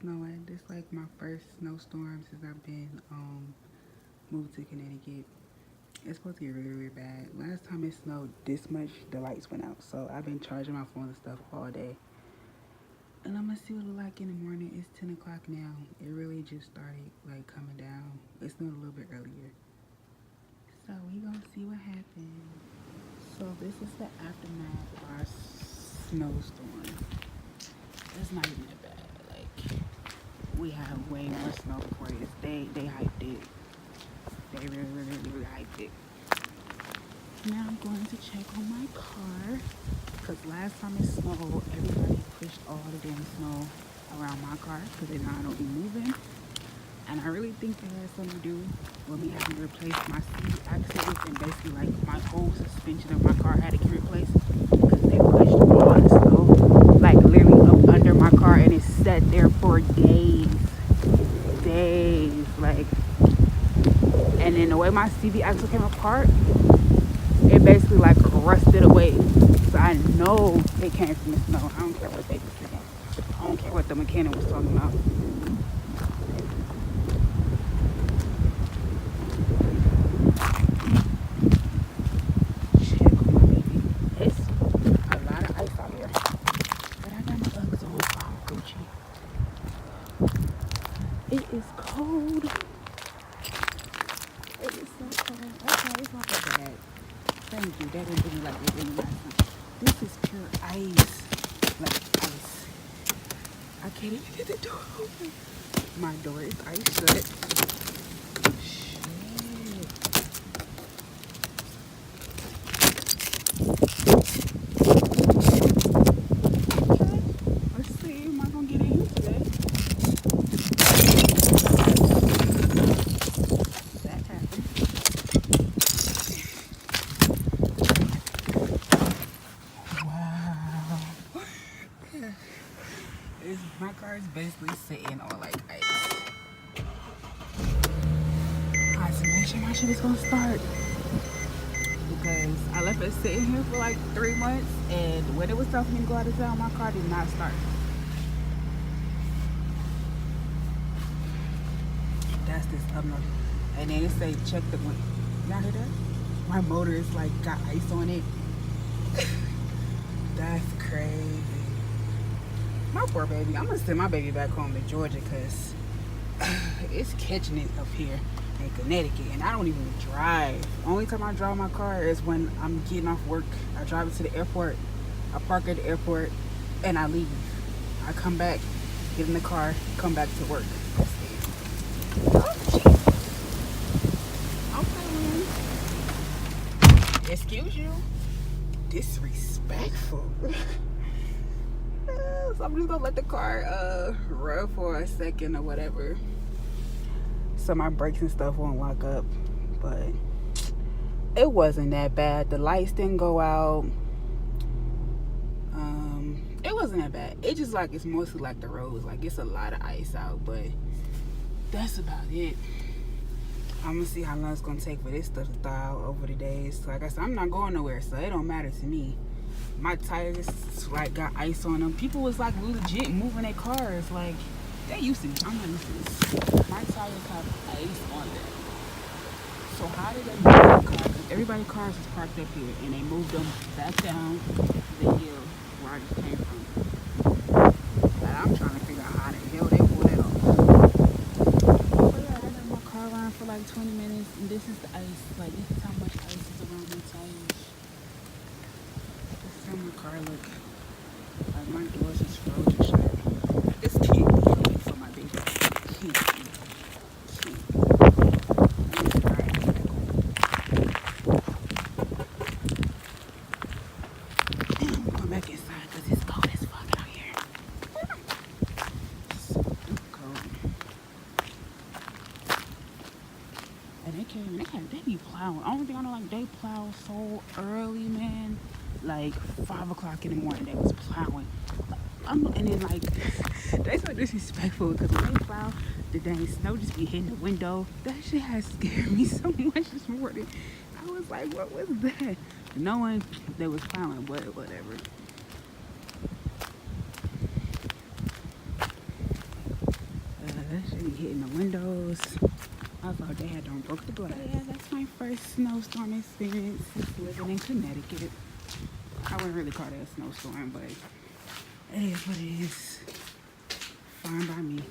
Snowing. This is like my first snowstorm since I've been moved to Connecticut. It's supposed to get really bad. Last time it snowed this much, the lights went out. So I've been charging my phone and stuff all day. And I'm gonna see what it look like in the morning. It's 10 o'clock now. It really just started like coming down. It snowed a little bit earlier. So we gonna see what happens. So this is the aftermath of our snowstorm. It's not even that bad. Like, we have way more snow before this. They hyped it. They really hyped it. Now I'm going to check on my car. Because last time it snowed, everybody pushed all the damn snow around my car because they know I don't be moving. And I really think that has something to do with me having to replace my seat axles, and basically like my whole suspension of my car had to get replaced because they pushed all the snow like literally up under my car, and it sat there for days, like. And then the way my CV axle came apart, it basically like rusted away. So I know it came from the snow. I don't care what they were saying. I don't care what the mechanic was talking about. Check on my baby. It's a lot of ice out here. But I got my Uggs on, so I'm Gucci. It is cold. It is so cold. Okay, it's not that bad. Thank you. That didn't do me like that really last time. This is pure ice. Like ice. I can't even get the door open. My door is ice shut. Shit. Okay. Let's see. Am I gonna get in here today? That happened. Wow. My car is basically sitting on like ice. I had to make sure my shit is gonna start because I left it sitting here for like 3 months, and when it was time for me to go out of town, my car did not start. That's this up north. And then it say check the wind. Y'all hear that? My motor is like got ice on it. That's crazy. My poor baby. I'm gonna send my baby back home to Georgia because it's catching it up here in Connecticut, and I don't even drive. Only time I drive my car is when I'm getting off work. I drive it to the airport, I park at the airport, and I leave. I come back, get in the car, come back to work. That's it. Oh, Jesus. Okay, excuse you. Disrespectful. So I'm just gonna let the car run for a second or whatever, so my brakes and stuff won't lock up. But it wasn't that bad. The lights didn't go out. It wasn't that bad. It just like, it's mostly like the roads, like it's a lot of ice out, but that's about it. I'm gonna see how long it's gonna take for this stuff to thaw out over the days. Like I said, I'm not going nowhere, so it don't matter to me. My tires like got ice on them. People was like legit moving their cars. Like, they used to. I'm not used to this. My tires have ice on them. So how did they move their cars? Everybody's cars is parked up here, and they moved them back down the hill where I just came from. And I'm trying to figure out how the hell they pulled that off. But yeah, I let my car run for like 20 minutes, and this is the ice. Like, this is how much ice is around my tires. My car look like my doors is frozen. they plow so early, man. Like 5 o'clock in the morning, they was plowing. And then like they so disrespectful because when they plow, the dang snow just be hitting the window. That shit has scared me so much this morning. I was like, what was that? Knowing they was plowing, but whatever. That shit be hitting the windows. I thought they had done broke the glass. Yeah, that's my first snowstorm experience since living in Connecticut. I wouldn't really call that a snowstorm, but it is what it is. Fine by me.